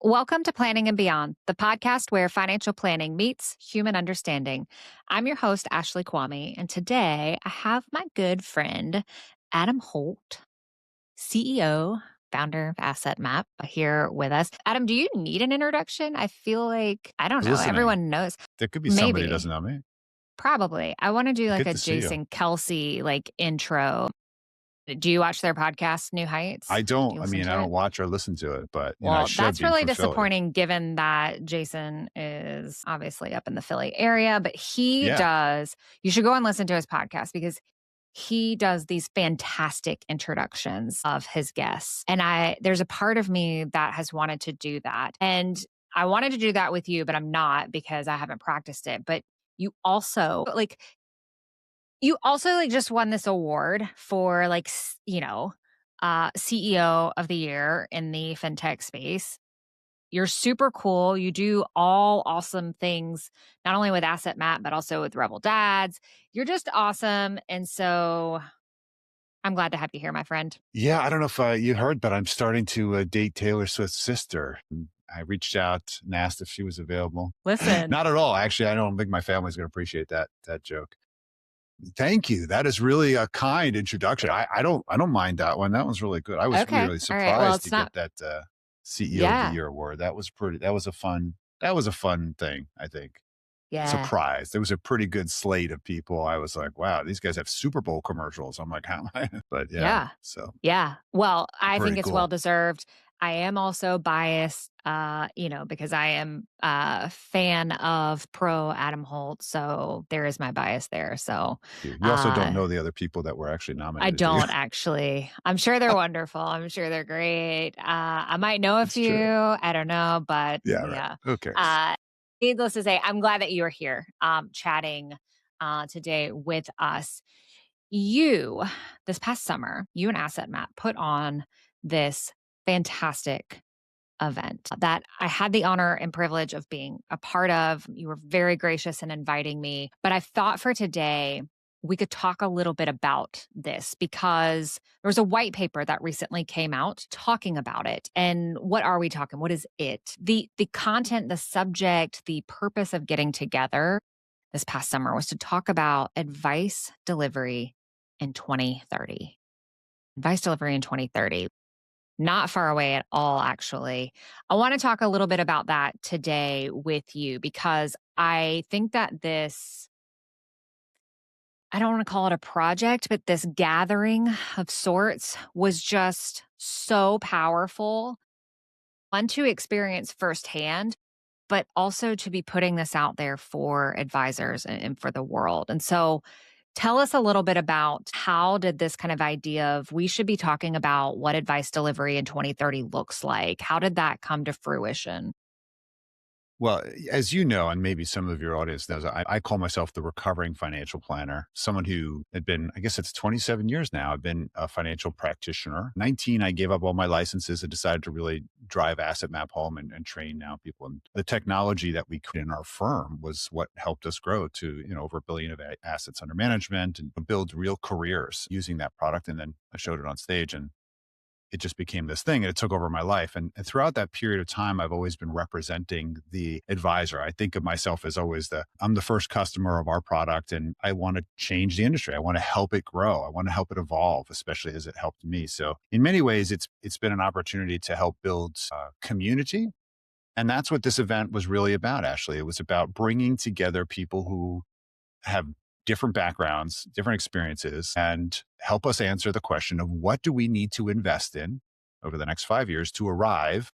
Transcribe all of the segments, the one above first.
Welcome to Planning and Beyond, the podcast where financial planning meets human understanding. I'm your host, Ashley Quamme, and today I have my good friend, Adam Holt, CEO, founder of Asset Map, here with us. Adam, do you need an introduction? I feel like, I don't Who's know, listening? everyone knows. There could be somebody who Maybe, doesn't know me. probably. I want to do like Good a to see you. Jason Kelsey intro. Do you watch their podcast, New Heights? I Do don't, you I listen mean, I to don't it? watch or listen to it, but, I Well, should that's being really from Philly. disappointing given that Jason is obviously up in the Philly area, but Yeah. you should go and listen to his podcast because he does these fantastic introductions of his guests. And there's a part of me that has wanted to do that. And I wanted to do that with you, but I'm not because I haven't practiced it. But you also just won this award for CEO of the year in the fintech space. You're super cool. You do all awesome things, not only with Asset Map, but also with Rebel Dads. You're just awesome. And so I'm glad to have you here, my friend. Yeah. I don't know if you heard, but I'm starting to date Taylor Swift's sister. And I reached out and asked if she was available. Listen, Not at all. Actually, I don't think my family's going to appreciate that joke. Thank you. That is really a kind introduction. I don't mind that one. That one's really good. I was okay. really All right. Well, surprised to it's get not, that CEO of the yeah. Year award. That was a fun thing, I think. Yeah. Surprised. There was a pretty good slate of people. I was like, wow, these guys have Super Bowl commercials. I'm like, how am I? But yeah, Yeah. so Yeah. Well, I think pretty it's well cool. deserved. I am also biased, because I am a fan of pro Adam Holt. So there is my bias there. So You also don't uh, know the other people that were actually I nominated, do you? don't actually. I'm sure they're wonderful. I'm sure they're great. I might know a It's few. true. I don't know, but Yeah, right. yeah. Who cares? Uh, Needless to say, I'm glad that you are here, chatting today with us. You, this past summer, you and Asset Map put on this fantastic event that I had the honor and privilege of being a part of. You were very gracious in inviting me. But I thought for today, we could talk a little bit about this because there was a white paper that recently came out talking about it. And what are we talking? What is it? The content, the subject, the purpose of getting together this past summer was to talk about advice delivery in 2030. Advice delivery in 2030. Not far away at all, actually. I want to talk a little bit about that today with you because I think that I don't want to call it a project, but this gathering of sorts was just so powerful. One, to experience firsthand, but also to be putting this out there for advisors and for the world. And so tell us a little bit about how did this kind of idea of we should be talking about what advice delivery in 2030 looks like? How did that come to fruition? Well, as you know, and maybe some of your audience knows, I call myself the recovering financial planner, someone who had been, I guess it's 27 years now. I've been a financial practitioner. 19, I gave up all my licenses and decided to really drive Asset Map home and train now people. And the technology that we created in our firm was what helped us grow to, over $1 billion of assets under management and build real careers using that product. And then I showed it on stage and it just became this thing and it took over my life. And throughout that period of time, I've always been representing the advisor. I think of myself as always I'm the first customer of our product and I want to change the industry. I want to help it grow. I want to help it evolve, especially as it helped me. So in many ways, it's been an opportunity to help build community. And that's what this event was really about, Ashley. It was about bringing together people who have different backgrounds, different experiences, and help us answer the question of what do we need to invest in over the next 5 years to arrive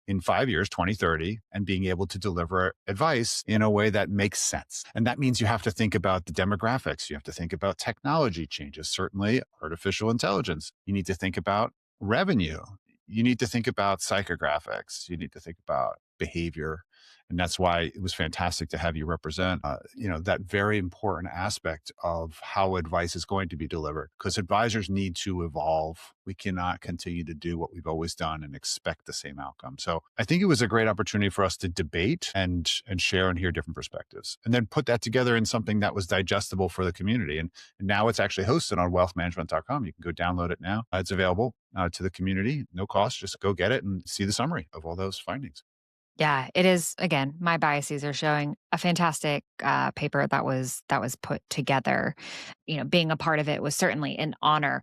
in 5 years, 2030, and being able to deliver advice in a way that makes sense. And that means you have to think about the demographics. You have to think about technology changes, certainly artificial intelligence. You need to think about revenue. You need to think about psychographics. You need to think about behavior. And that's why it was fantastic to have you represent, that very important aspect of how advice is going to be delivered, because advisors need to evolve. We cannot continue to do what we've always done and expect the same outcome. So I think it was a great opportunity for us to debate and share and hear different perspectives, and then put that together in something that was digestible for the community. And now it's actually hosted on wealthmanagement.com. You can go download it now. It's available to the community, no cost. Just go get it and see the summary of all those findings. Yeah, it is. Again, my biases are showing a fantastic paper that was put together. Being a part of it was certainly an honor.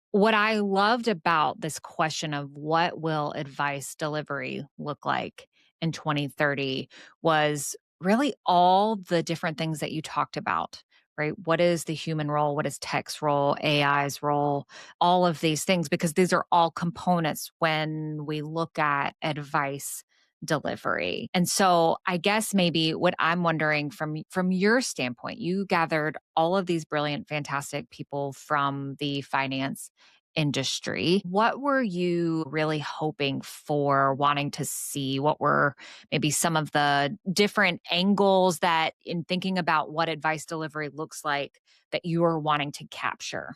What I loved about this question of what will advice delivery look like in 2030 was really all the different things that you talked about, right? What is the human role? What is tech's role? AI's role? All of these things, because these are all components when we look at advice delivery. And so I guess maybe what I'm wondering from your standpoint, you gathered all of these brilliant, fantastic people from the finance industry. What were you really hoping for, wanting to see? What were maybe some of the different angles that, in thinking about what advice delivery looks like, that you are wanting to capture?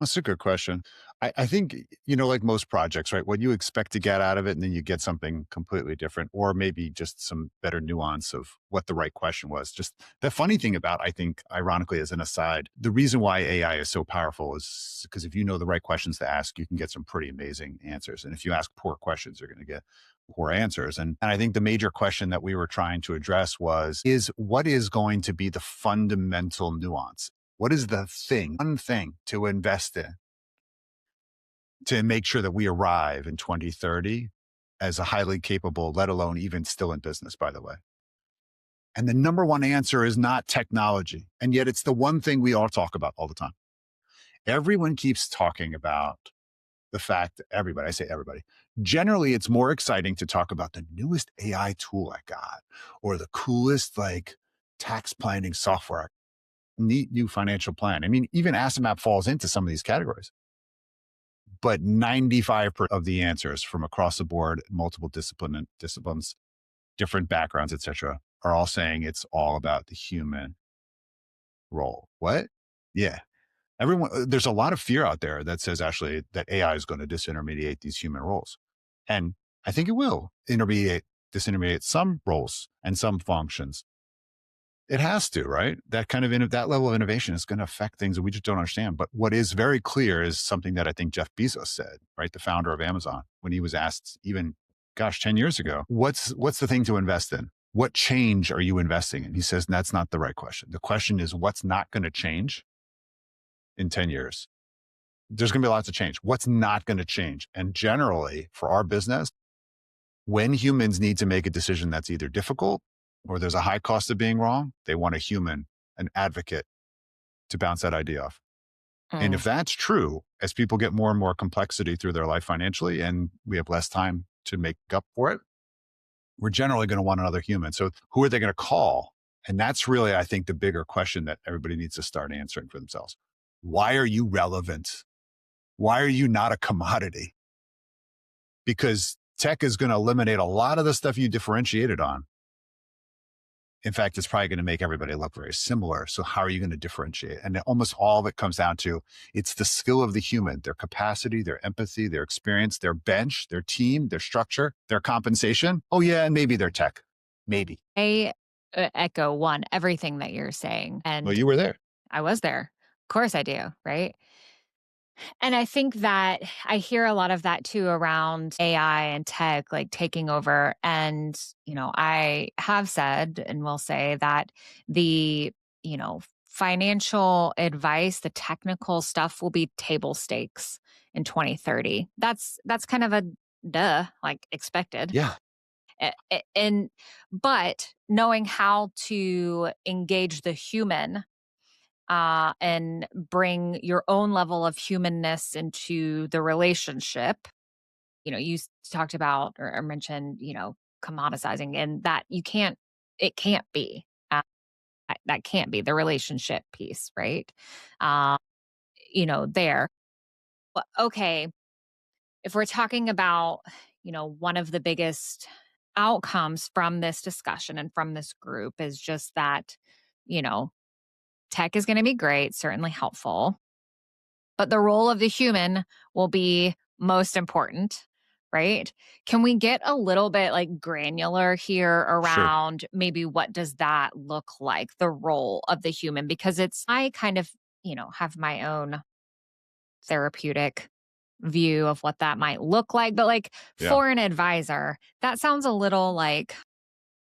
That's a good question. I think, like most projects, right? What you expect to get out of it, and then you get something completely different, or maybe just some better nuance of what the right question was. Just the funny thing about, I think, ironically, as an aside, the reason why AI is so powerful is because if you know the right questions to ask, you can get some pretty amazing answers. And if you ask poor questions, you're going to get poor answers. And I think the major question that we were trying to address is what is going to be the fundamental nuance? What is the one thing to invest in to make sure that we arrive in 2030 as a highly capable, let alone even still in business, by the way? And the number one answer is not technology. And yet it's the one thing we all talk about all the time. Everyone keeps talking about the fact that everybody, I say everybody, generally it's more exciting to talk about the newest AI tool I got, or the coolest tax planning software, neat new financial plan. I mean, even asset map falls into some of these categories, but 95% of the answers from across the board, multiple disciplines, different backgrounds, etc., are all saying it's all about the human role. What? Yeah. Everyone, there's a lot of fear out there that says actually that AI is going to disintermediate these human roles. And I think it will disintermediate some roles and some functions. It has to, right? That kind of that level of innovation is going to affect things that we just don't understand. But what is very clear is something that I think Jeff Bezos said, right? The founder of Amazon, when he was asked even, 10 years ago, what's the thing to invest in? What change are you investing in? He says, that's not the right question. The question is, what's not going to change in 10 years? There's going to be lots of change. What's not going to change? And generally for our business, when humans need to make a decision that's either difficult or there's a high cost of being wrong, they want a human, an advocate to bounce that idea off. And Mm. if that's true, as people get more and more complexity through their life financially, and we have less time to make up for it, we're generally going to want another human. So who are they going to call? And that's really, I think, the bigger question that everybody needs to start answering for themselves. Why are you relevant? Why are you not a commodity? Because tech is going to eliminate a lot of the stuff you differentiated on. In fact, it's probably going to make everybody look very similar. So how are you going to differentiate? And almost all of it comes down to it's the skill of the human, their capacity, their empathy, their experience, their bench, their team, their structure, their compensation. Oh yeah, and maybe their tech. Maybe. I echo everything that you're saying. Well, And you were there. I was there. Of course I do, right? And I think that I hear a lot of that too around AI and tech, like taking over. And, I have said and will say that the, financial advice, the technical stuff will be table stakes in 2030. That's kind of a duh, like expected. Yeah. But knowing how to engage the human and bring your own level of humanness into the relationship. Talked about or mentioned, commoditizing, and that it can't be. That can't be the relationship piece, right? Uh, there. Okay, if we're talking about, one of the biggest outcomes from this discussion and from this group is just that, you know, tech is going to be great, certainly helpful, but the role of the human will be most important, right? Can we get a little bit like granular here Sure. around maybe what does that look like, the role of the human? Because I kind of, have my own therapeutic view of what that might look like. But like Yeah. for an advisor, that sounds a little like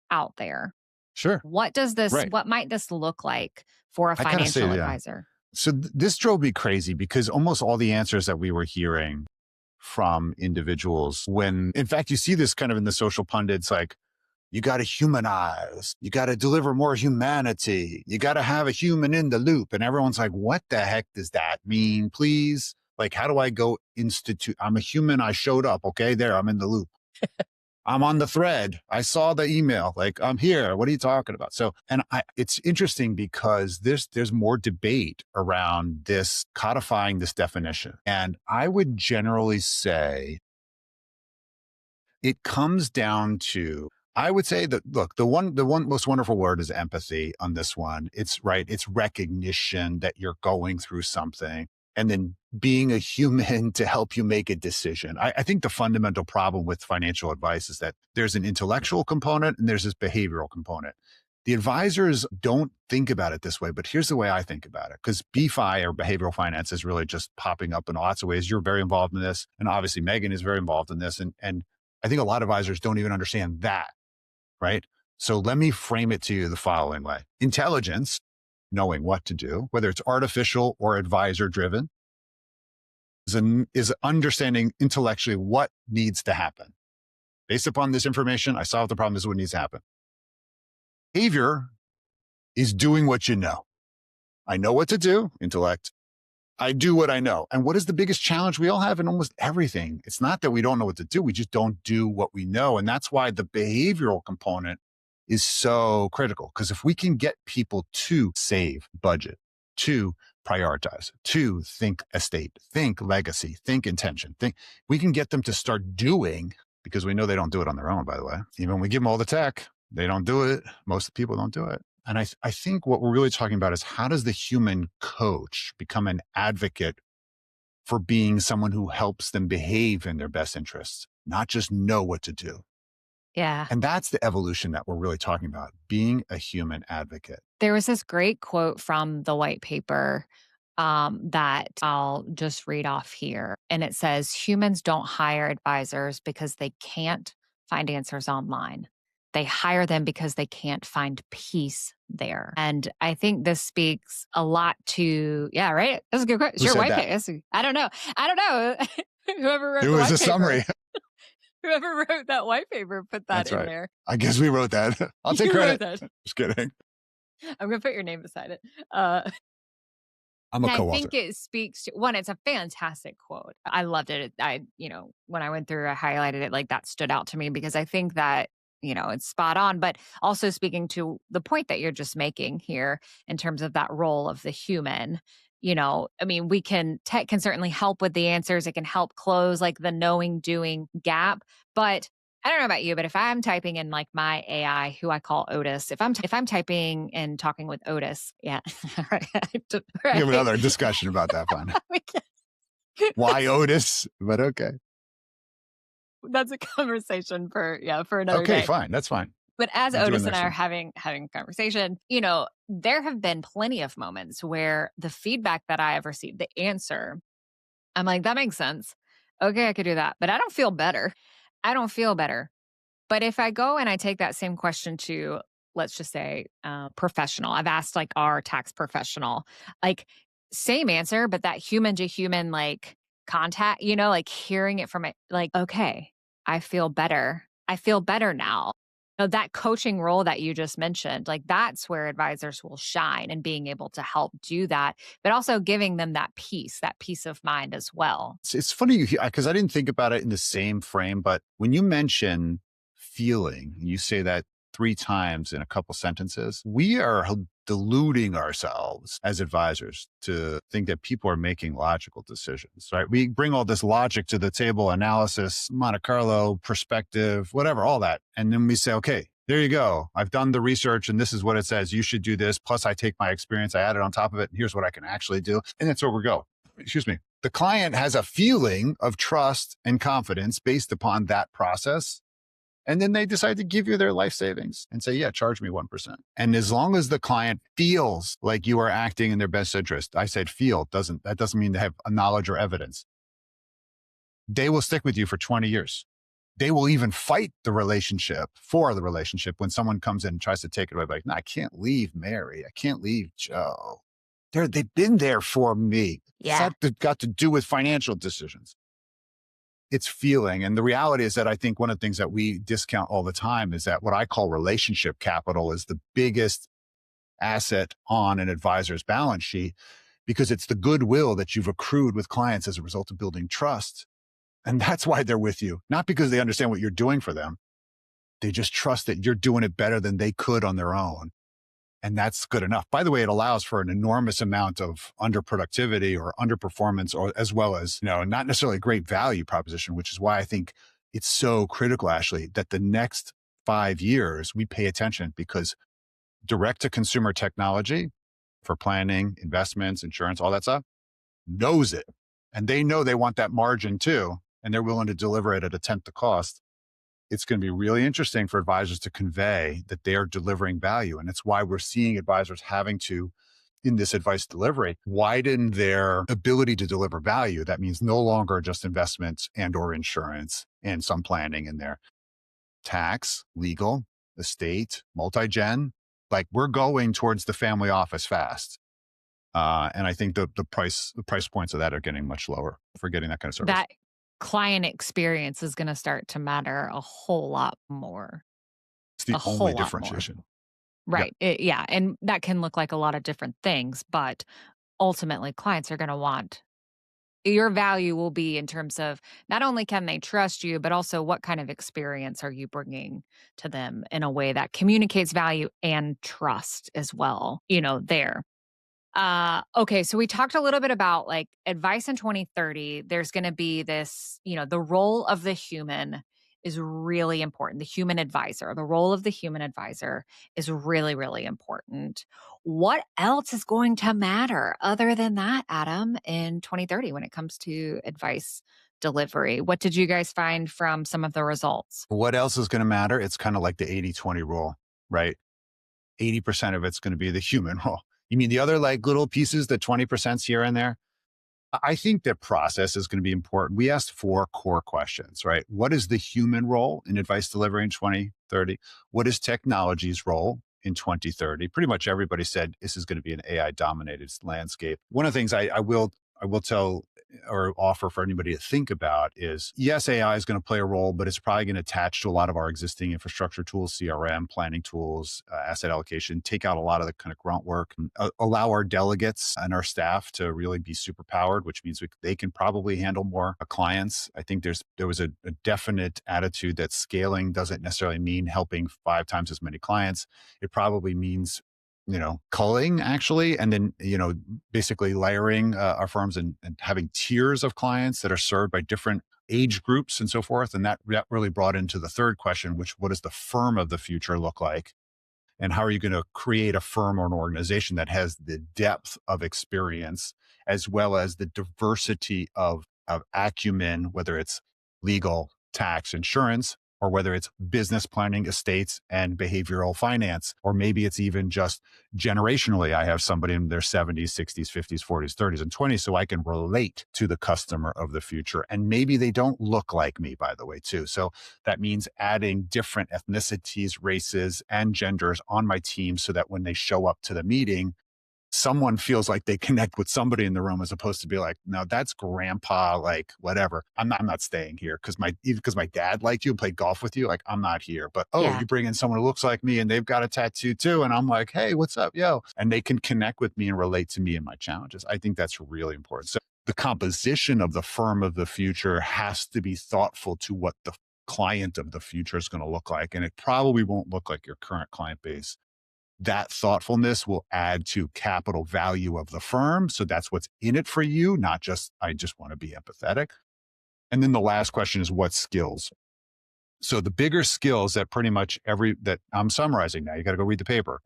out there. Sure. Right. What might this look like for a I gotta say, financial yeah. advisor? So this drove me crazy because almost all the answers that we were hearing from individuals, when in fact you see this kind of in the social pundits, like you got to humanize, you got to deliver more humanity, you got to have a human in the loop. And everyone's like, what the heck does that mean? Please. Like, how do I go institute? I'm a human. I showed up. Okay. There, I'm in the loop. I'm on the thread. I saw the email. Like, I'm here. What are you talking about? So, it's interesting because there's more debate around this codifying this definition. And I would generally say it comes down to, I would say that, look, the one most wonderful word is empathy on this one. It's right. It's recognition that you're going through something and then being a human to help you make a decision. I think the fundamental problem with financial advice is that there's an intellectual component and there's this behavioral component. The advisors don't think about it this way, but here's the way I think about it. Because BFI or behavioral finance is really just popping up in lots of ways. You're very involved in this. And obviously Megan is very involved in this. And I think a lot of advisors don't even understand that, right? So let me frame it to you the following way. Intelligence, knowing what to do, whether it's artificial or advisor driven, is understanding intellectually what needs to happen. Based upon this information, I solved the problem. This is what needs to happen. Behavior is doing what you know. I know what to do, intellect. I do what I know. And what is the biggest challenge we all have in almost everything? It's not that we don't know what to do. We just don't do what we know. And that's why the behavioral component is so critical. Because if we can get people to save budget, to prioritize, to think estate, think legacy, think intention, we can get them to start doing, because we know they don't do it on their own, by the way. Even when we give them all the tech, they don't do it. Most people don't do it. And I think what we're really talking about is how does the human coach become an advocate for being someone who helps them behave in their best interests, not just know what to do. Yeah. And that's the evolution that we're really talking about, being a human advocate. There was this great quote from the white paper that I'll just read off here. And it says, humans don't hire advisors because they can't find answers online. They hire them because they can't find peace there. And I think this speaks a lot to, yeah, right? That's a good question. Who Sure, said white that? paper. I don't know. I don't know. Whoever wrote It the was white a paper. summary. Whoever wrote that white paper put that That's in right. there. I guess we wrote that. I'll take You credit. wrote that. Just kidding. I'm going to put your name beside it. I'm And a I co-author. think it speaks to one, it's a fantastic quote. I loved it. When I went through, I highlighted it, like that stood out to me because I think that, it's spot on, but also speaking to the point that you're just making here in terms of that role of the human. I mean, tech can certainly help with the answers. It can help close like the knowing doing gap, but I don't know about you, but if I'm typing in like my AI, who I call Otis, if I'm typing and talking with Otis, yeah, right, We have right. another discussion about that. Fine. We can- Why Otis? But okay. That's a conversation for another Okay, day. fine. That's fine. But as We'll do it Otis and next I are one. having a conversation, there have been plenty of moments where the feedback that I have received, the answer, I'm like, that makes sense. Okay, I could do that, but I don't feel better. I don't feel better. But if I go and I take that same question to, let's just say, professional, I've asked like our tax professional, like same answer, but that human to human like contact, like hearing it from it, like, okay, I feel better. I feel better now. That coaching role that you just mentioned, like that's where advisors will shine and being able to help do that, but also giving them that peace of mind as well. It's funny because I didn't think about it in the same frame, but when you mention feeling, you say that three times in a couple sentences, we are deluding ourselves as advisors to think that people are making logical decisions, right? We bring all this logic to the table, analysis, Monte Carlo, perspective, whatever, all that. And then we say, okay, there you go. I've done the research and this is what it says. You should do this. Plus I take my experience, I add it on top of it. And here's what I can actually do. And that's where we go. Excuse me. The client has a feeling of trust and confidence based upon that process. And then they decide to give you their life savings and say, yeah, charge me 1%. And as long as the client feels like you are acting in their best interest, I said feel, that doesn't mean to have a knowledge or evidence. They will stick with you for 20 years. They will even fight the relationship for the relationship when someone comes in and tries to take it away. Like, no, I can't leave Mary. I can't leave Joe. They've been there for me. Yeah. It's got to do with financial decisions. It's feeling. And the reality is that I think one of the things that we discount all the time is that what I call relationship capital is the biggest asset on an advisor's balance sheet, because it's the goodwill that you've accrued with clients as a result of building trust. And that's why they're with you, not because they understand what you're doing for them. They just trust that you're doing it better than they could on their own. And that's good enough. By the way, it allows for an enormous amount of underproductivity or underperformance, or as well as, not necessarily a great value proposition, which is why I think it's so critical, Ashley, that the next 5 years we pay attention, because direct to consumer technology for planning, investments, insurance, all that stuff knows it. And they know they want that margin too. And they're willing to deliver it at a tenth the cost. It's going to be really interesting for advisors to convey that they are delivering value. And it's why we're seeing advisors having to, in this advice delivery, widen their ability to deliver value. That means no longer just investments and or insurance and some planning in there. Tax, legal, estate, multi-gen, like we're going towards the family office fast. And I think the price points of that are getting much lower for getting that kind of service. That client experience is gonna start to matter a whole lot more. It's the A only whole lot more. differentiation. Yeah. Right. Yeah, and that can look like a lot of different things, but ultimately, clients are gonna want your value will be in terms of not only can they trust you, but also what kind of experience are you bringing to them in a way that communicates value and trust as well, there. Okay, so we talked a little bit about like advice in 2030. There's going to be this, the role of the human is really important. The human advisor, the role of the human advisor is really, really important. What else is going to matter other than that, Adam, in 2030 when it comes to advice delivery? What did you guys find from some of the results? What else is going to matter? It's kind of like the 80-20 rule, right? 80% of it's going to be the human role. You mean the other like little pieces, the 20% here and there? I think that process is going to be important. We asked 4 core questions, right? What is the human role in advice delivery in 2030? What is technology's role in 2030? Pretty much everybody said this is going to be an AI dominated landscape. One of the things I will tell or offer for anybody to think about is, yes, AI is going to play a role, but it's probably going to attach to a lot of our existing infrastructure tools, CRM, planning tools, asset allocation, take out a lot of the kind of grunt work, and, allow our delegates and our staff to really be super powered, which means they can probably handle more clients. I think there was a definite attitude that scaling doesn't necessarily mean helping 5 times as many clients. It probably means culling actually, and then, basically layering our firms and having tiers of clients that are served by different age groups and so forth. And that really brought into the third question, which what does the firm of the future look like? And how are you going to create a firm or an organization that has the depth of experience as well as the diversity of acumen, whether it's legal, tax, insurance, or whether it's business planning, estates, and behavioral finance, or maybe it's even just generationally. I have somebody in their 70s, 60s, 50s, 40s, 30s, and 20s, so I can relate to the customer of the future. And maybe they don't look like me, by the way, too. So that means adding different ethnicities, races, and genders on my team so that when they show up to the meeting, someone feels like they connect with somebody in the room, as opposed to be like, no, that's grandpa, like whatever. I'm not staying here because my dad liked you and played golf with you. Like, I'm not here. But Yeah. you bring in someone who looks like me and they've got a tattoo too. And I'm like, hey, what's up, yo? And they can connect with me and relate to me and my challenges. I think that's really important. So the composition of the firm of the future has to be thoughtful to what the client of the future is going to look like. And it probably won't look like your current client base. That thoughtfulness will add to capital value of the firm. So that's what's in it for you, not just, I just want to be empathetic. And then the last question is what skills? So the bigger skills that pretty much that I'm summarizing now, you got to go read the paper.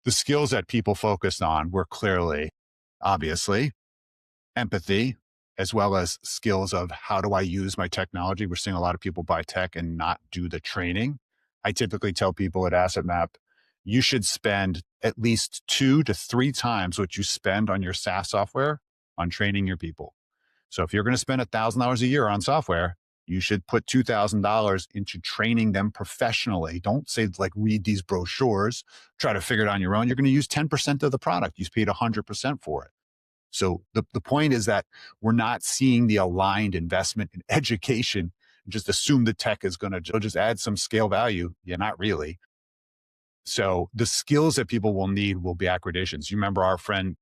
The skills that people focused on were clearly, obviously, empathy, as well as skills of how do I use my technology. We're seeing a lot of people buy tech and not do the training. I typically tell people at Asset Map, you should spend at least 2 to 3 times what you spend on your SaaS software on training your people. So if you're going to spend $1,000 a year on software, you should put $2,000 into training them professionally. Don't say like, read these brochures, try to figure it on your own. You're going to use 10% of the product. You paid 100% for it. So the point is that we're not seeing the aligned investment in education. Just assume the tech is going to just add some scale value. Yeah, not really. So the skills that people will need will be accreditations. You remember our friend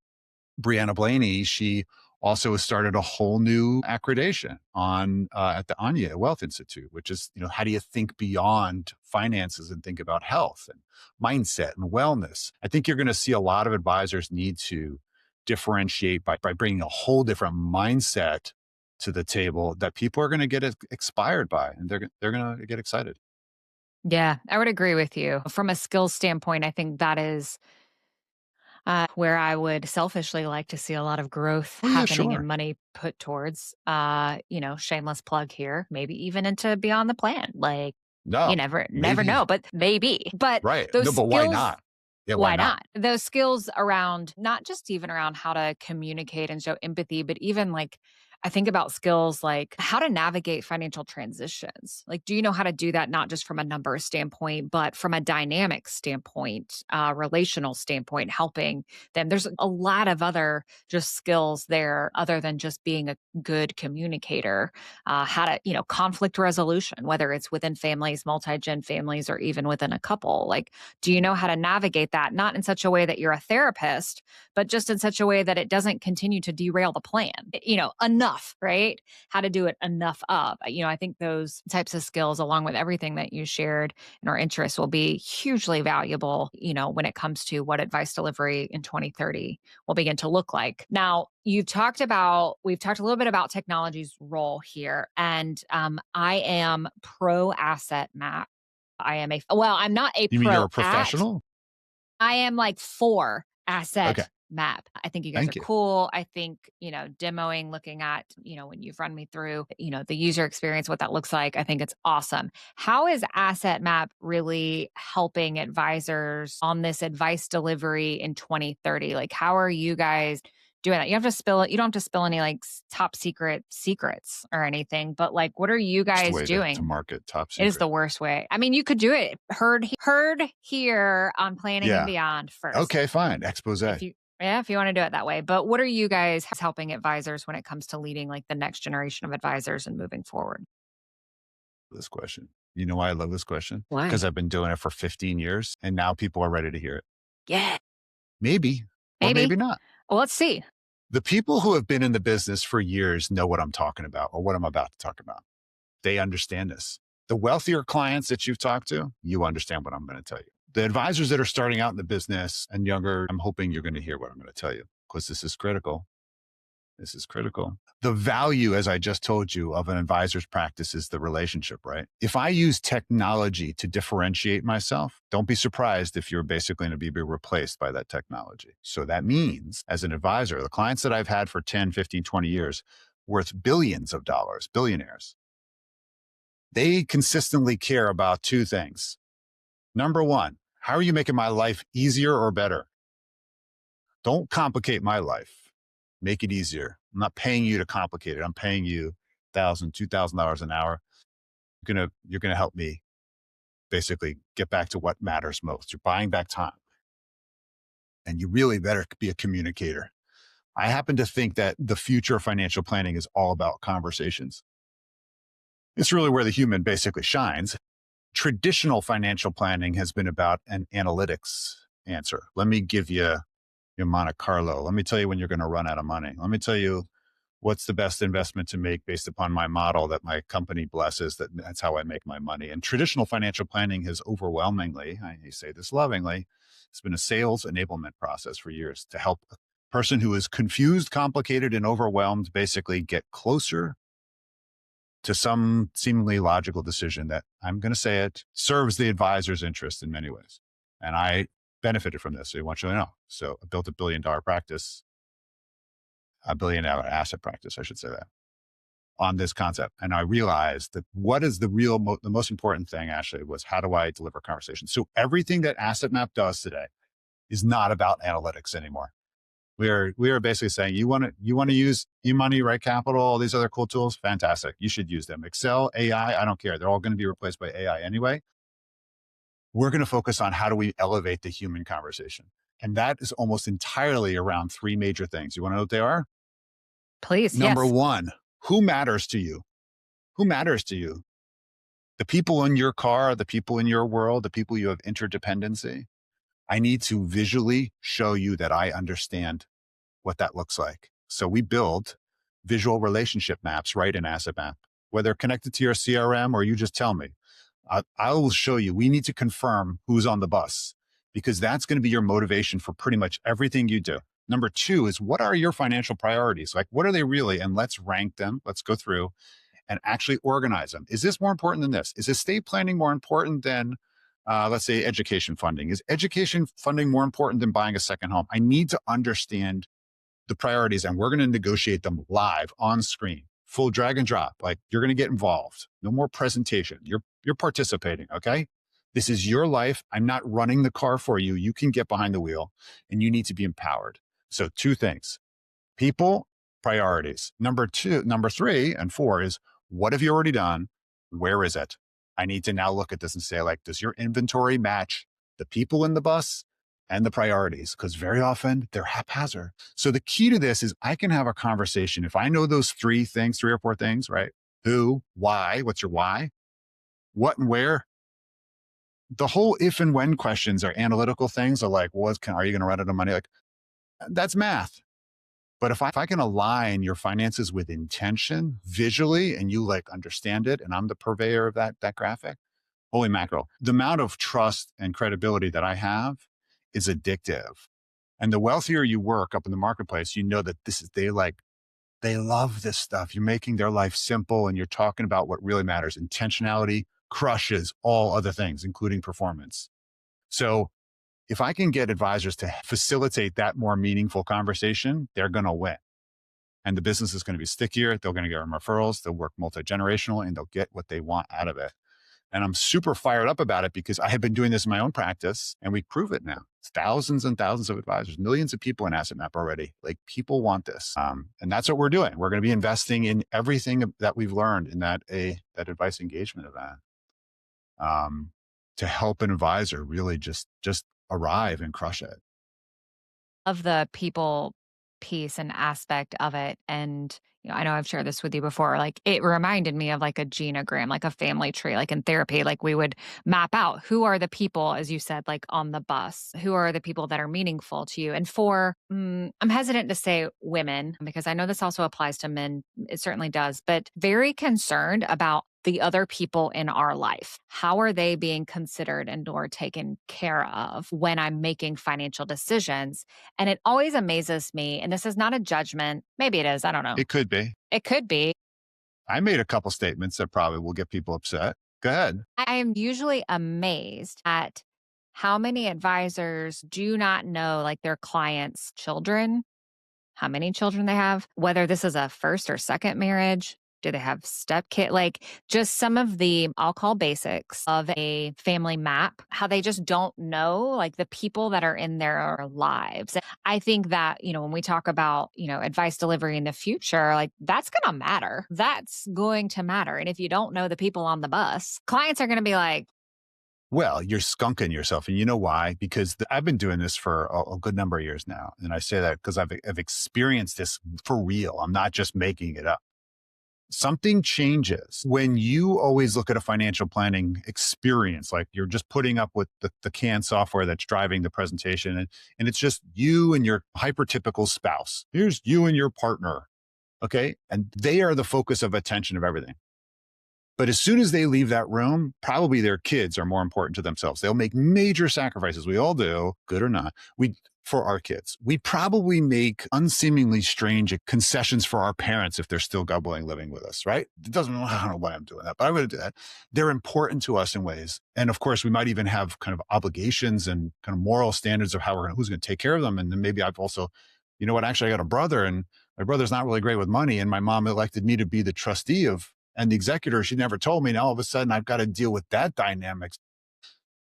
Brianna Blaney, she also has started a whole new accreditation on at the Anya Wealth Institute, which is, how do you think beyond finances and think about health and mindset and wellness? I think you're going to see a lot of advisors need to differentiate by bringing a whole different mindset to the table that people are going to get expired by, and they're going to get excited. Yeah, I would agree with you. From a skills standpoint, I think that is where I would selfishly like to see a lot of growth Oh yeah, happening sure. and money put towards, shameless plug here, maybe even into beyond the plan. Like, you No, never maybe know, but maybe. But right. those No, but why skills, not? Yeah, why why not? not? Those skills around not just even around how to communicate and show empathy, but even like I think about skills like how to navigate financial transitions. Like, do you know how to do that not just from a numbers standpoint, but from a dynamic standpoint, relational standpoint, helping them? There's a lot of other just skills there other than just being a good communicator. How to, conflict resolution, whether it's within families, multi-gen families, or even within a couple. Like, do you know how to navigate that? Not in such a way that you're a therapist, but just in such a way that it doesn't continue to derail the plan, enough, right? How to do it enough of. I think those types of skills, along with everything that you shared in our interests, will be hugely valuable, when it comes to what advice delivery in 2030 will begin to look like. Now, we've talked a little bit about technology's role here. And I am pro asset map. I'm not a You mean you're pro a at, professional? I am like for Okay, asset map. I think you guys are thank you. cool. I think, demoing, looking at, when you've run me through, the user experience, what that looks like, I think it's awesome. How is asset map really helping advisors on this advice delivery in 2030? Like, how are you guys doing that? You don't have to spill any like top secret secrets or anything, but like, what are you Worst guys way to doing? market top It is secret. the worst way. I mean, you could do it heard here on Planning and Yeah. Beyond first. Okay, fine. Expose. If you want to do it that way. But what are you guys helping advisors when it comes to leading like the next generation of advisors and moving forward? This question. You know why I love this question? Because Why? I've been doing it for 15 years and now people are ready to hear it. Yeah. Maybe, or Maybe. maybe not. Well, let's see. The people who have been in the business for years know what I'm talking about or what I'm about to talk about. They understand this. The wealthier clients that you've talked to, you understand what I'm going to tell you. The advisors that are starting out in the business and younger, I'm hoping you're going to hear what I'm going to tell you because this is critical. This is critical. The value, as I just told you, of an advisor's practice is the relationship, right? If I use technology to differentiate myself, don't be surprised if you're basically going to be replaced by that technology. So that means, as an advisor, the clients that I've had for 10, 15, 20 years, worth billions of dollars, billionaires, they consistently care about two things. Number one, how are you making my life easier or better? Don't complicate my life. Make it easier. I'm not paying you to complicate it. I'm paying you $1,000, $2,000 an hour. You're gonna help me basically get back to what matters most. You're buying back time. And you really better be a communicator. I happen to think that the future of financial planning is all about conversations. It's really where the human basically shines. Traditional financial planning has been about an analytics answer. Let me give you your Monte Carlo. Let me tell you when you're going to run out of money. Let me tell you What's the best investment to make based upon my model that my company blesses? That's how I make my money. And traditional financial planning has overwhelmingly, I say this lovingly, it's been a sales enablement process for years to help a person who is confused, complicated, and overwhelmed basically get closer to some seemingly logical decision that, I'm going to say it, serves the advisor's interest in many ways. And I benefited from this. So I want you to know. So I built $1 billion practice, $1 billion asset practice, I should say that, on this concept. And I realized that what is the most important thing actually was, how do I deliver conversation? So everything that Asset Map does today is not about analytics anymore. We are basically saying, you want to use eMoney, Right Capital, all these other cool tools, fantastic. You should use them. Excel, AI, I don't care. They're all going to be replaced by AI anyway. We're going to focus on how do we elevate the human conversation. And that is almost entirely around three major things. You want to know what they are? Please, Number yes. one, who matters to you? Who matters to you? The people in your car, the people in your world, the people you have interdependency. I need to visually show you that I understand what that looks like. So we build visual relationship maps right in Asset Map, whether connected to your CRM or you just tell me. I will show you. We need to confirm who's on the bus, because that's going to be your motivation for pretty much everything you do. Number two is, what are your financial priorities? Like, what are they really? And let's rank them. Let's go through and actually organize them. Is this more important than this? Is estate planning more important than, let's say, education funding? Is education funding more important than buying a second home? I need to understand the priorities, and we're going to negotiate them live on screen, full drag and drop. Like, you're going to get involved. No more presentation. You're participating. Okay. This is your life. I'm not running the car for you. You can get behind the wheel, and you need to be empowered. So two things: people, priorities. Number three and four is, what have you already done? Where is it? I need to now look at this and say, like, does your inventory match the people in the bus and the priorities? Because very often they're haphazard. So the key to this is, I can have a conversation. If I know those three or four things, right? Who, why, what's your why, what and where. The whole if and when questions are analytical things, are like, are you going to run out of money? Like, that's math. But if I can align your finances with intention visually, and you like understand it, and I'm the purveyor of that graphic, holy mackerel, the amount of trust and credibility that I have is addictive. And the wealthier you work up in the marketplace, you know that they love this stuff. You're making their life simple, and you're talking about what really matters. Intentionality crushes all other things, including performance. So if I can get advisors to facilitate that more meaningful conversation, they're going to win. And the business is going to be stickier. They're going to get referrals. They'll work multi-generational, and they'll get what they want out of it. And I'm super fired up about it, because I have been doing this in my own practice, and we prove it now. It's thousands and thousands of advisors, millions of people in Asset Map already. Like, people want this. And that's what we're doing. We're going to be investing in everything that we've learned in that advice engagement event, to help an advisor really just arrive and crush it. Of the people piece and aspect of it. And, I know I've shared this with you before. Like, it reminded me of like a genogram, like a family tree, like in therapy, like we would map out who are the people, as you said, like on the bus, who are the people that are meaningful to you. And I'm hesitant to say women, because I know this also applies to men. It certainly does, but very concerned about the other people in our life. How are they being considered and or taken care of when I'm making financial decisions? And it always amazes me, and this is not a judgment. Maybe it is. I don't know. It could be. It could be. I made a couple statements that probably will get people upset. Go ahead. I am usually amazed at how many advisors do not know like their clients' children, how many children they have, whether this is a first or second marriage. Do they have step kid? Like, just some of the, I'll call basics of a family map, how they just don't know like the people that are in their lives. I think that, when we talk about, advice delivery in the future, like that's going to matter. That's going to matter. And if you don't know the people on the bus, clients are going to be like, Well, you're skunking yourself. And you know why? Because I've been doing this for a good number of years now. And I say that because I've experienced this for real. I'm not just making it up. Something changes when you always look at a financial planning experience, like you're just putting up with the canned software that's driving the presentation. And it's just you and your hypertypical spouse. Here's you and your partner. Okay. And they are the focus of attention of everything. But as soon as they leave that room, probably their kids are more important to themselves. They'll make major sacrifices. We all do, good or not. For our kids. We probably make unseemingly strange concessions for our parents if they're still God willing living with us, right? It doesn't, I don't know why I'm doing that, but I'm going to do that. They're important to us in ways. And of course, we might even have kind of obligations and kind of moral standards of who's going to take care of them. And then maybe I've also, you know what, actually I got a brother and my brother's not really great with money. And my mom elected me to be the trustee of and the executor. She never told me. Now all of a sudden I've got to deal with that dynamics.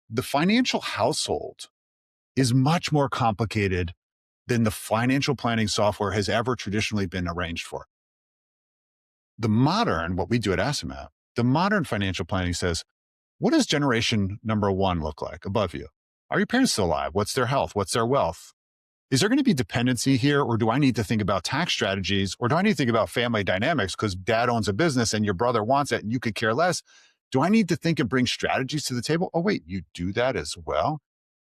The financial household is much more complicated than the financial planning software has ever traditionally been arranged for. What we do at AssetMap, the modern financial planning says, what does generation number one look like above you? Are your parents still alive? What's their health? What's their wealth? Is there going to be dependency here? Or do I need to think about tax strategies? Or do I need to think about family dynamics because dad owns a business and your brother wants it and you could care less? Do I need to think and bring strategies to the table? Oh, wait, you do that as well?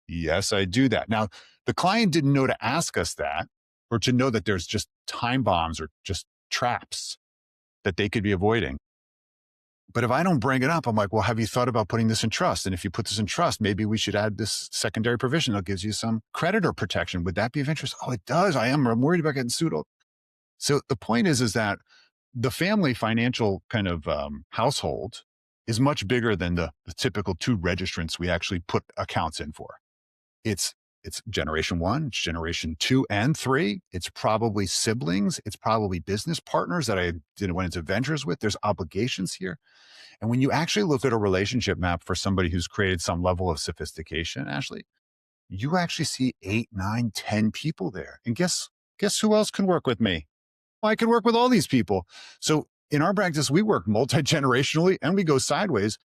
Yes, I do that. Now, the client didn't know to ask us that or to know that there's just time bombs or just traps that they could be avoiding. But if I don't bring it up, I'm like, well, have you thought about putting this in trust? And if you put this in trust, maybe we should add this secondary provision that gives you some creditor protection. Would that be of interest? Oh, it does. I'm worried about getting sued. So the point is that the family financial kind of household is much bigger than the typical two registrants we actually put accounts in for. It's generation one, it's generation two and three. It's probably siblings. It's probably business partners that I went into ventures with. There's obligations here. And when you actually look at a relationship map for somebody who's created some level of sophistication, Ashley, you actually see 8, 9, 10 people there. And guess who else can work with me? Well, I can work with all these people. So in our practice, we work multi-generationally and we go sideways.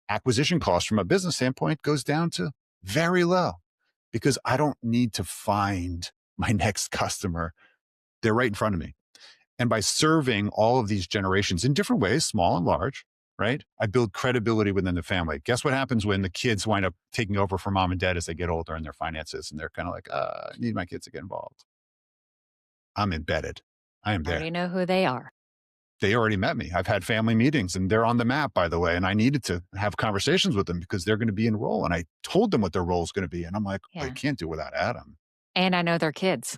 Acquisition cost from a business standpoint goes down to very low because I don't need to find my next customer. They're right in front of me. And by serving all of these generations in different ways, small and large, right? I build credibility within the family. Guess what happens when the kids wind up taking over for mom and dad as they get older in their finances? And they're kind of like, I need my kids to get involved. I'm embedded. I am I there. already know who they are. They already met me. I've had family meetings and they're on the map, by the way. And I needed to have conversations with them because they're going to be in role. And I told them what their role is going to be. And I'm like, I Yeah. can't do without Adam. And I know their kids.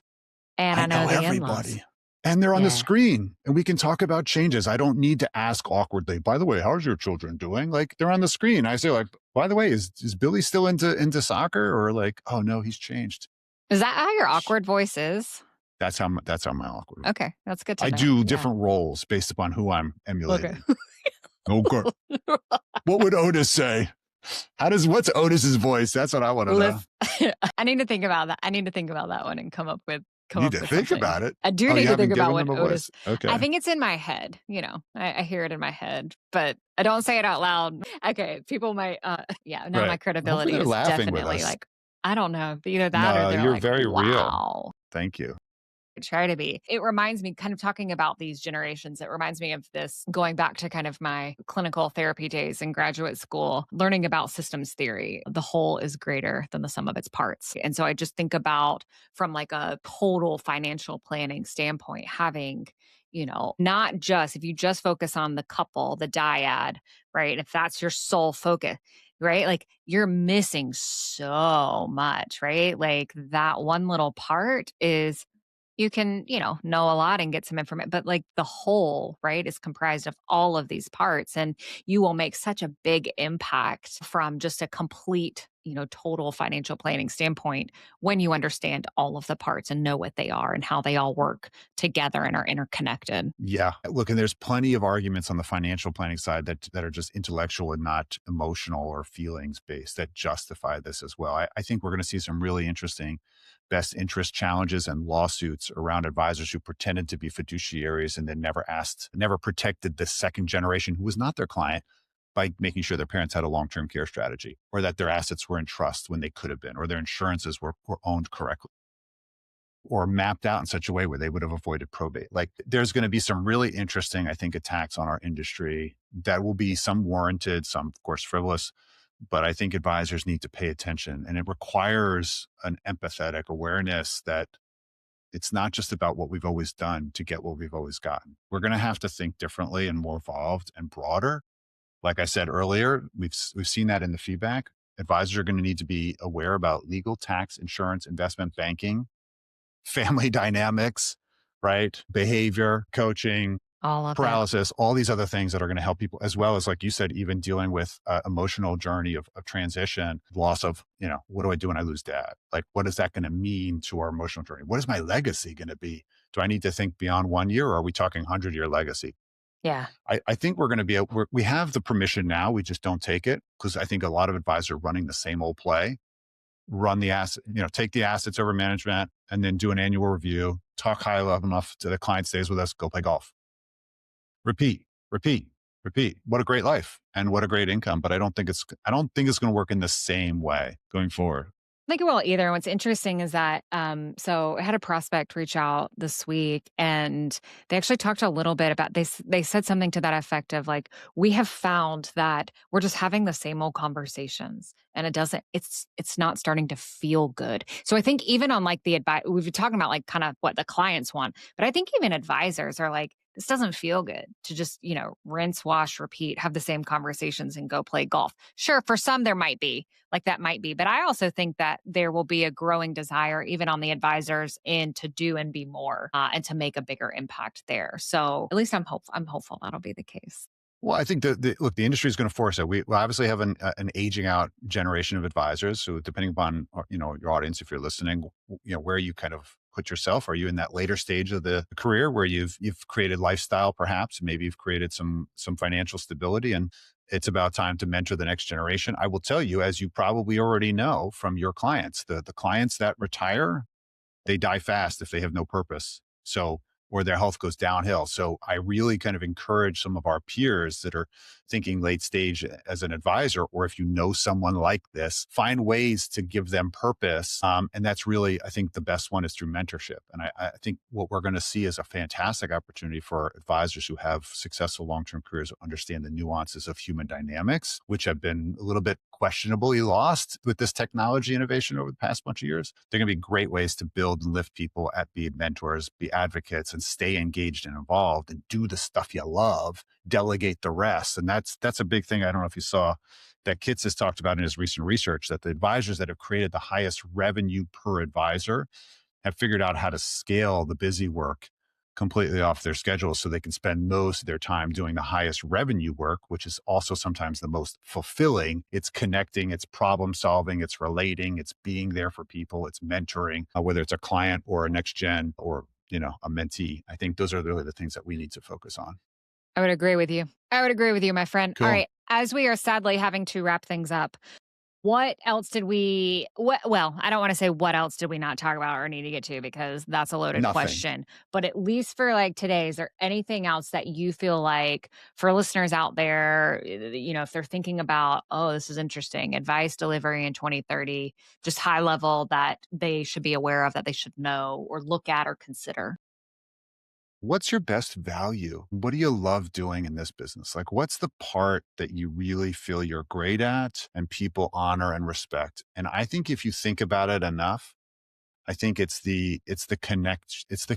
And I I know know the in-laws. everybody. And they're on the Yeah. screen and we can talk about changes. I don't need to ask awkwardly, by the way, how's your children doing? Like they're on the screen. I say like, by the way, is Billy still into soccer? Or like, oh no, he's changed. Is that how your awkward voice is? That's how my awkward. Okay. That's good to I know. do Yeah. different roles based upon who I'm emulating. Okay. Okay. What would Otis say? What's Otis's voice? That's what I want to know. I need to think about that. I need to think about that one and come up with You need to think something. about it. I do Oh, need you to think haven't about given what them a Otis. voice. Okay. I think it's in my head. I hear it in my head, but I don't say it out loud. Okay, people might. Yeah, now Right. my credibility Hopefully is they're laughing with definitely us. like, I don't know, but either that or No, they're you're like, very real. wow. Thank you. Try to be. It reminds me, kind of talking about these generations, it reminds me of this going back to kind of my clinical therapy days in graduate school, learning about systems theory. The whole is greater than the sum of its parts. And so I just think about from like a total financial planning standpoint, having, not just if you just focus on the couple, the dyad, right? If that's your sole focus, right? Like you're missing so much, right? Like that one little part is you can, know a lot and get some information, but like the whole, right, is comprised of all of these parts. And you will make such a big impact from just a complete, total financial planning standpoint when you understand all of the parts and know what they are and how they all work together and are interconnected. Yeah. Look, and there's plenty of arguments on the financial planning side that are just intellectual and not emotional or feelings based that justify this as well. I think we're going to see some really interesting best interest challenges and lawsuits around advisors who pretended to be fiduciaries and then never protected the second generation who was not their client by making sure their parents had a long-term care strategy or that their assets were in trust when they could have been, or their insurances were owned correctly or mapped out in such a way where they would have avoided probate. Like there's going to be some really interesting, I think, attacks on our industry that will be some warranted, some of course frivolous, but I think advisors need to pay attention and it requires an empathetic awareness that It's not just about what we've always done to get what we've always gotten. We're going to have to think differently and more evolved and broader. Like I said earlier, we've seen that in the feedback. Advisors are going to need to be aware about legal, tax, insurance, investment banking, family dynamics, right? Behavior, coaching, All of it. paralysis, all these other things that are going to help people, as well as, like you said, even dealing with emotional journey of transition, loss of, what do I do when I lose dad? Like, what is that going to mean to our emotional journey? What is my legacy going to be? Do I need to think beyond 1 year, or are we talking 100-year legacy? Yeah. I think we're going to be able, we have the permission now. We just don't take it, because I think a lot of advisors are running the same old play. Run the asset, take the assets over management, and then do an annual review, talk high level enough to the client stays with us, go play golf. Repeat, repeat, repeat. What a great life and what a great income. But I don't think it's going to work in the same way going forward. I think it will either. What's interesting is that, so I had a prospect reach out this week, and they actually talked a little bit about they said something to that effect of like, we have found that we're just having the same old conversations, and it's not starting to feel good. So I think even on like the advice we've been talking about, like kind of what the clients want, but I think even advisors are like, this doesn't feel good to just, rinse, wash, repeat, have the same conversations and go play golf. Sure, for some there might be, like that might be. But I also think that there will be a growing desire, even on the advisors, in to do and be more, and to make a bigger impact there. So at least I'm hopeful that'll be the case. Well, I think look, the industry is going to force it. We obviously have an aging out generation of advisors. So depending upon, your audience, if you're listening, where you kind of put yourself, are you in that later stage of the career where you've created lifestyle, perhaps, maybe you've created some financial stability, and it's about time to mentor the next generation. I will tell you, as you probably already know from your clients, the clients that retire, they die fast if they have no purpose. So, or their health goes downhill. So I really kind of encourage some of our peers that are thinking late stage as an advisor, or if you know someone like this, find ways to give them purpose. And that's really, I think the best one is through mentorship. And I think what we're going to see is a fantastic opportunity for advisors who have successful long-term careers who understand the nuances of human dynamics, which have been a little bit questionably lost with this technology innovation over the past bunch of years. They're going to be great ways to build and lift people, at be mentors, be advocates, and stay engaged and involved and do the stuff you love, delegate the rest. And that's a big thing. I don't know if you saw that Kitts has talked about in his recent research, that the advisors that have created the highest revenue per advisor have figured out how to scale the busy work completely off their schedule so they can spend most of their time doing the highest revenue work, which is also sometimes the most fulfilling. It's connecting, it's problem solving, it's relating, it's being there for people, it's mentoring, whether it's a client or a next gen or, a mentee. I think those are really the things that we need to focus on. I would agree with you. I would agree with you, my friend. All Cool. right. As we are sadly having to wrap things up, what else did we well, I don't wanna say what else did we not talk about or need to get to, because that's a loaded Nothing. question, but at least for, like, today, is there anything else that you feel like for listeners out there, if they're thinking about, "Oh, this is interesting, advice delivery in 2030," just high level that they should be aware of, that they should know or look at or consider? What's your best value? What do you love doing in this business? Like, what's the part that you really feel you're great at and people honor and respect? And I think if you think about it enough, I think it's the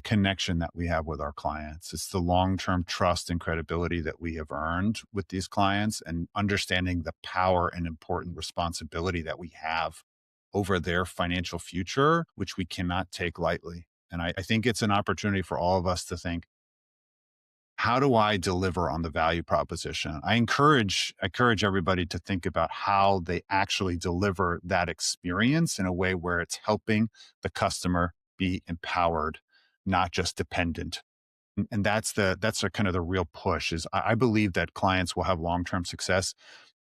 connection that we have with our clients. It's the long-term trust and credibility that we have earned with these clients, and understanding the power and important responsibility that we have over their financial future, which we cannot take lightly. And I think it's an opportunity for all of us to think, how do I deliver on the value proposition? I encourage everybody to think about how they actually deliver that experience in a way where it's helping the customer be empowered, not just dependent. And that's a kind of the real push. Is I believe that clients will have long-term success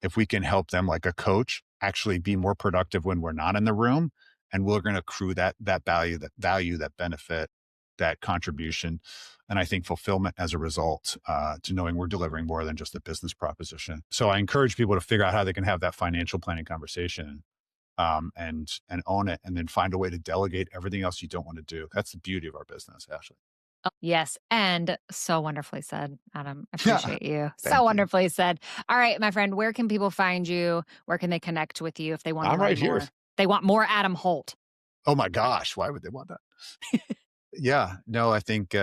if we can help them, like a coach, actually be more productive when we're not in the room, and we're going to accrue that value, that benefit, that contribution, and I think fulfillment as a result, to knowing we're delivering more than just a business proposition. So I encourage people to figure out how they can have that financial planning conversation, and own it, and then find a way to delegate everything else you don't want to do. That's the beauty of our business, Ashley. Oh, yes, and so wonderfully said, Adam. I appreciate you. So Thank you. wonderfully said. All right, my friend, where can people find you? Where can they connect with you if they wanna I'm right learn here. more? They want more Adam Holt. Oh my gosh, why would they want that? Yeah. No, I think,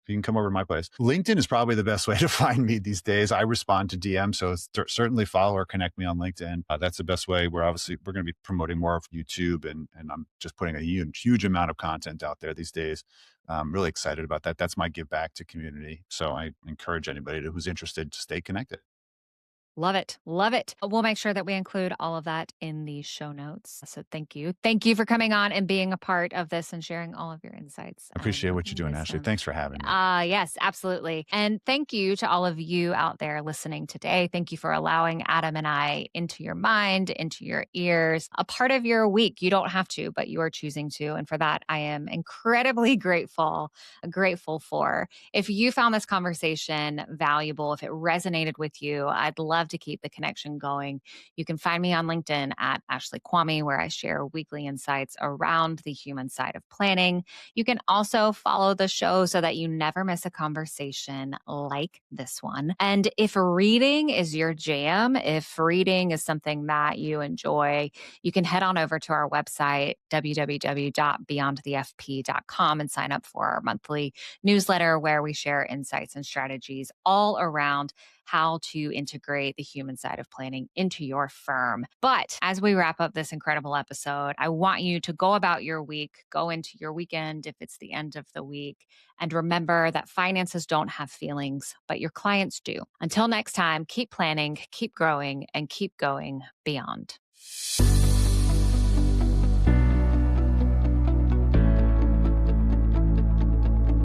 you can come over to my place. LinkedIn is probably the best way to find me these days. I respond to DM, so certainly follow or connect me on LinkedIn. That's the best way. We're going to be promoting more of YouTube, and I'm just putting a huge amount of content out there these days. I'm really excited about that. That's my give back to community. So I encourage anybody who's interested to stay connected. Love it. Love it. We'll make sure that we include all of that in the show notes. So thank you. Thank you for coming on and being a part of this and sharing all of your insights I and appreciate what you're doing, Ashley. wisdom. Thanks for having me. Yes, absolutely. And thank you to all of you out there listening today. Thank you for allowing Adam and I into your mind, into your ears, a part of your week. You don't have to, but you are choosing to. And for that, I am incredibly grateful for. If you found this conversation valuable, if it resonated with you, I'd love to keep the connection going. You can find me on LinkedIn at Ashley Quamme, where I share weekly insights around the human side of planning. You can also follow the show so that you never miss a conversation like this one. And if reading is your jam, if reading is something that you enjoy, you can head on over to our website, www.beyondthefp.com, and sign up for our monthly newsletter where we share insights and strategies all around how to integrate the human side of planning into your firm. But as we wrap up this incredible episode, I want you to go about your week, go into your weekend if it's the end of the week, and remember that finances don't have feelings, but your clients do. Until next time, keep planning, keep growing, and keep going beyond.